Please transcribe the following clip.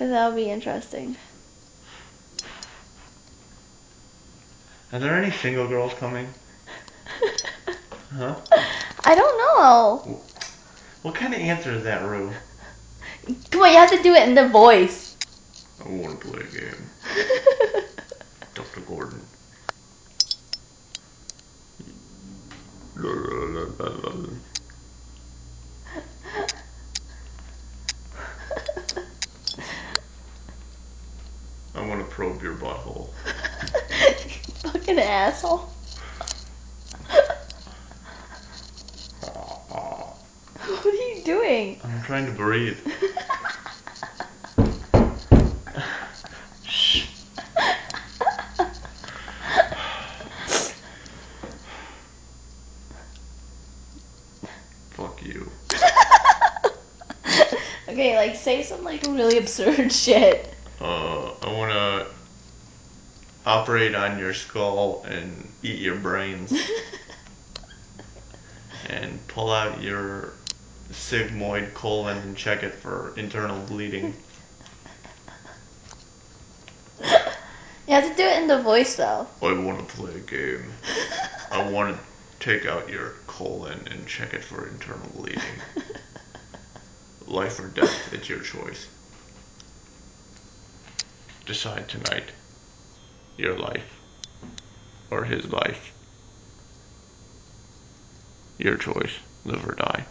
Because that would be interesting. Are there any single girls coming? Huh? I don't know. What kind of answer is that, Rue? Come on, you have to do it in the voice. I want to play a game. Dr. Gordon. I want to probe your butthole. Fucking asshole. What are you doing? I'm trying to breathe. Shh. Fuck you. Okay, like say some like really absurd shit. I want to operate on your skull and eat your brains and pull out your sigmoid colon and check it for internal bleeding. You have to do it in the voice though. I want to play a game. I want to take out your colon and check it for internal bleeding. Life or death, it's your choice. Decide tonight. Your life or his life. Your choice. Live or die.